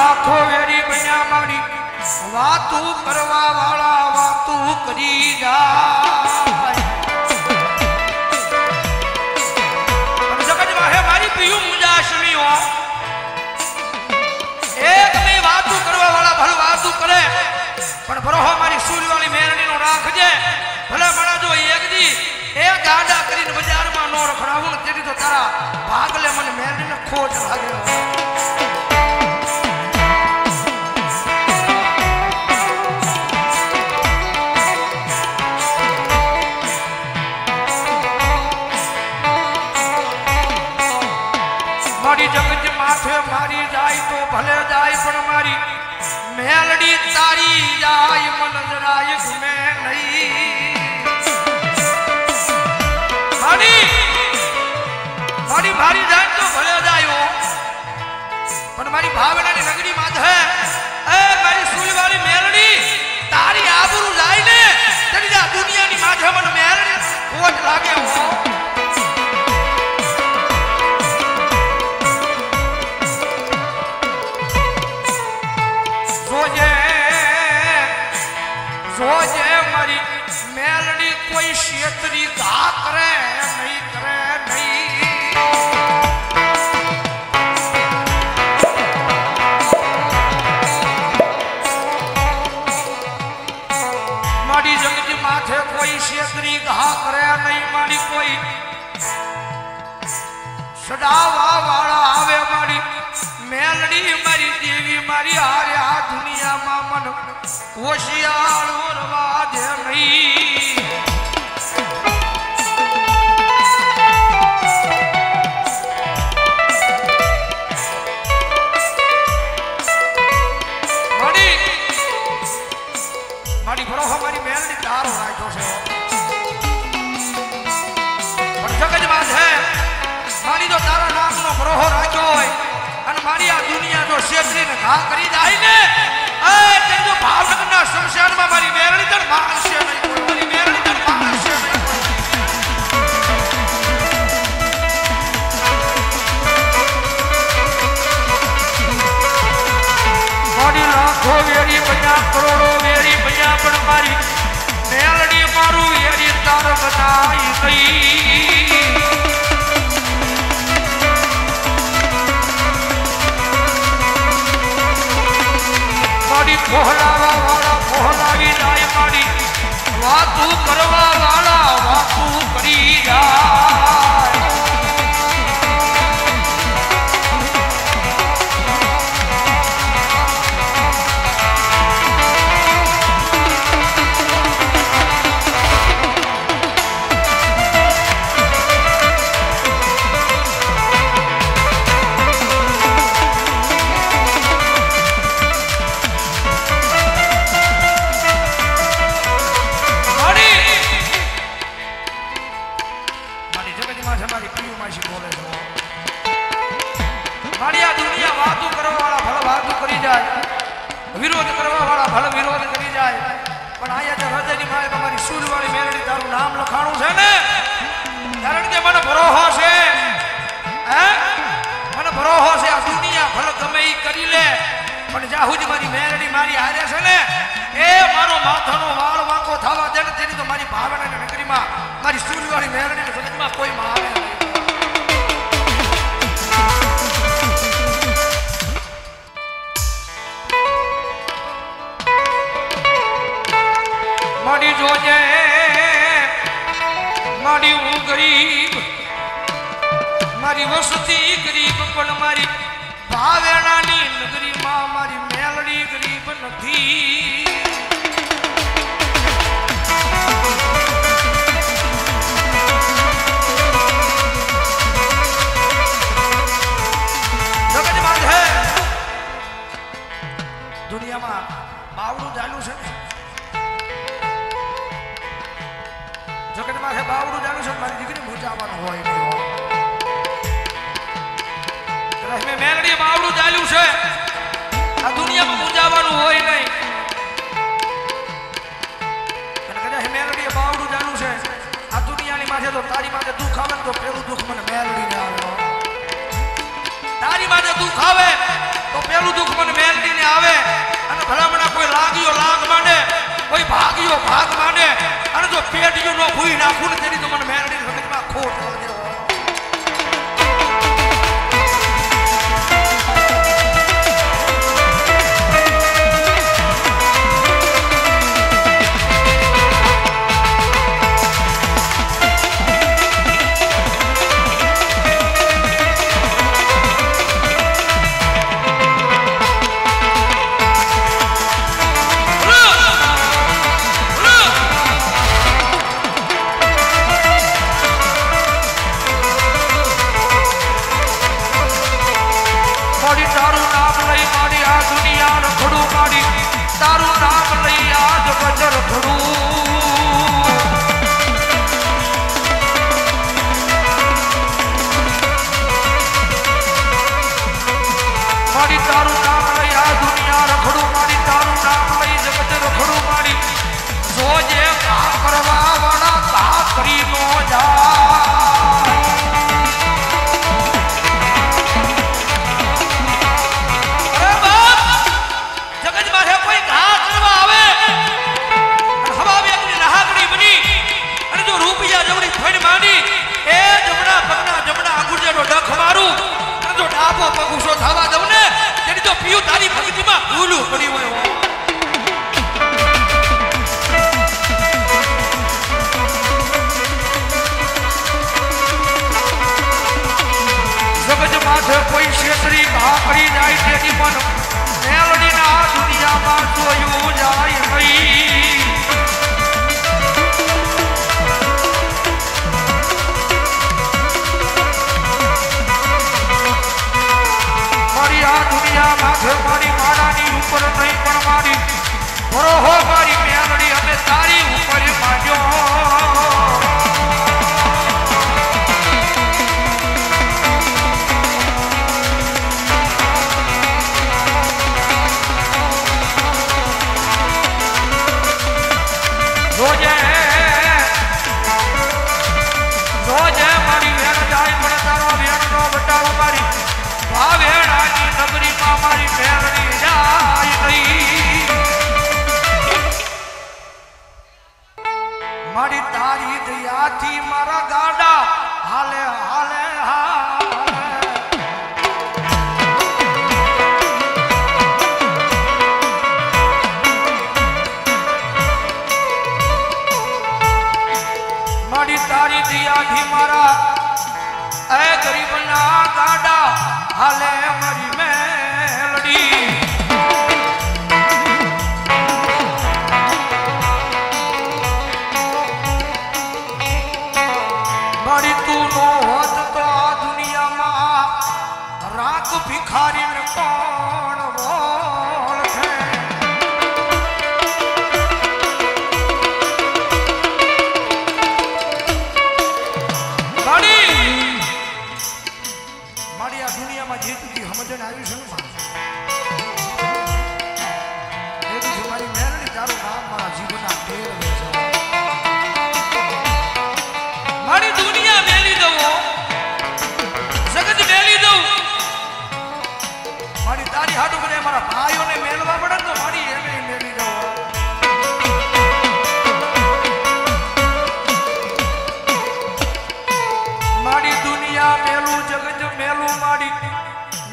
लाखो वेरी बन्या मारी वातू करवा वाला वातू करी जाय जगत माहे मारी प्रिय मुंजाशमी हो एक में वातू करवा वाला भल वातू करे पण भरोहो मारी सूर्य वाली मेरणी नो राखजे भले मणा जो एक दी एक गाडा करीने बाजार में नो रखडावू तेरी तो तारा भागले मन मेरणी ने खोट लागे मारी जगत माथे मारी जाय तो भले जाय पण मारी मेलडी तारी जाय मन जराय घुमे नहीं मारी मारी मारी जाय तो भले जायो पण मारी भावना ની નગરી માથે એ મારી સુઈ વાળી મેલડી તારી આબરૂ જાય ને તેની આ દુનિયાની માથે મને મેલડી ખોટ લાગે હો सोजे मरी मेलडी कोई क्षेत्री घा करे नहीं मारी जगत माथे कोई क्षेत्री घा करे नहीं मारी कोई सदावा वाला आवे मारी मेलडी मारी देवी मारी हारे आ दुनिया मा मन होशियार वरवा दे नहीं मारी मारी बरो हमारी मेलडी तार राख्यो छे पण जगत में है मारी तो तारा नाम नो बरो राख्यो होय अन मारी आ दुनिया जो क्षेत्री ने घा करी जाय ने ए ते जो भावनगर ना शमशान में मारी मेरणी तर मानसे नहीं कोई मारी मेरणी तर मानसे नहीं मारी लाखों वेरी बन्या करोड़ों वेरी बन्या पण मारी मेलडी मारू वेरी तार बनाई गई कोहलावा वाला कोहलावी जाय मारी वातू करवा वाला वातू करी जाय विरोध करवा वाला भले विरोध करी जाए पण आया जो हृदय नी माए हमारी सूल वाली मेलडी तारू नाम लखाणू छे ने कारण के मन भरोहो छे हैं मन भरोहो छे आ दुनिया भले गमे ई करी ले पण जाहुज मारी मेलडी मारी हारे छे ने ए मारो माथानो वाळ वाको थावा दे ने तेरी तो मारी भावना ने नगरी में मारी सूल वाली मेलडी ने जगत में कोई मारे नहीं मारी जोजे मारी वो गरीब मारी वसती गरीब पण मारी भावेणा नी नगरी मां मारी मेलडी गरीब नथी जगत में है दुनिया में बावड़ू चालू छे जगत में है बावड़ू जाणू छे मारी दीकरी मुंजावानो होय नहीं हो में मेलडी बावड़ू चालू छे आ दुनिया में मुंजावानो होय नहीं अने कदा मेलडी बावड़ू चालू छे आ दुनिया नी माथे तो तारी माथे दुख आवे तो पेલું दुख મને मेलडी ने आवे तारी माथे दुख आवे तो પેલું દુઃખ મને મેલડીને આવે અને ભલામણા કોઈ લાગ્યો લાગ માંડે કોઈ ભાગ્યો ભાગ માંડે અને જો પેટીયું નો ભૂઈ નાખું ને તેની તો મને મેલડી વખતમાં ખોટ લાગે. કોઈ ક્ષેત્રી ઘા કરી જાય તેની મન મેલડીના દુનિયામાં જોયું જાય નહીં. મારી આ દુનિયા માથે મારી માળાની ઉપર નહીં પણ મારી ભરોહો મારી મેલડી અને તારી ઉપર માંડ્યો. મારી તારી દયાથી મારા ગાડા હાલે હાલે હાલે. મારી તારી દયાથી મારા એ ગરીબના ગાડા હાલે મારી મેલડી. ભિખારીને કોણ ઓળખે. મારી આ દુનિયામાં જે તું સમજણ આવી છે ને મારી મેલડી તારું નામ મારા જીવનના ટેર છે. મારી દુનિયા મેલી દઉં જગત મેલી દઉં મારી તારી હાટુ કરે મારા ભાઈઓને મેલવા પડે તો મારી એને મેલી જાવ. મારી દુનિયા મેલું જગત મેલું મારી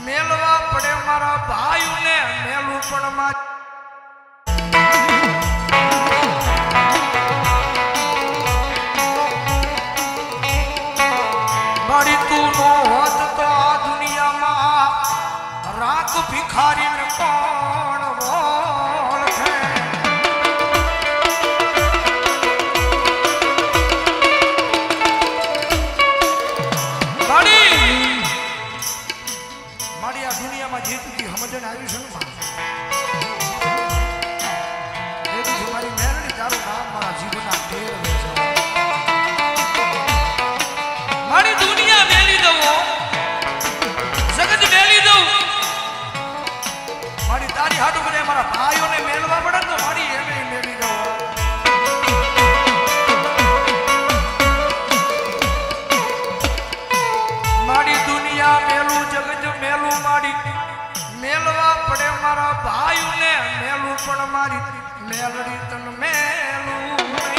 મેલવા પડે મારા ભાઈઓને મેલું પણ મારી. મારી તું નો હોત તો આ દુનિયામાં રાખ ભિખારીને કોણ ઓળખે. મારી આ દુનિયામાં જે તું સમજણ આવી છે ને મારી મેલડી તારું નામ મારા જીવનના ટેર છે. મારી દુનિયા મેલી દઉં જગત મેલી દઉં મારી તારી હાટુ કરે મારા ભાઈઓને મેલવા પડે તો મારી એને મેલી જાવ. મારી દુનિયા મેલું જગત મેલું મારી મેલવા પડે મારા ભાઈઓને મેલું પણ મારી મેલડી તન મેલું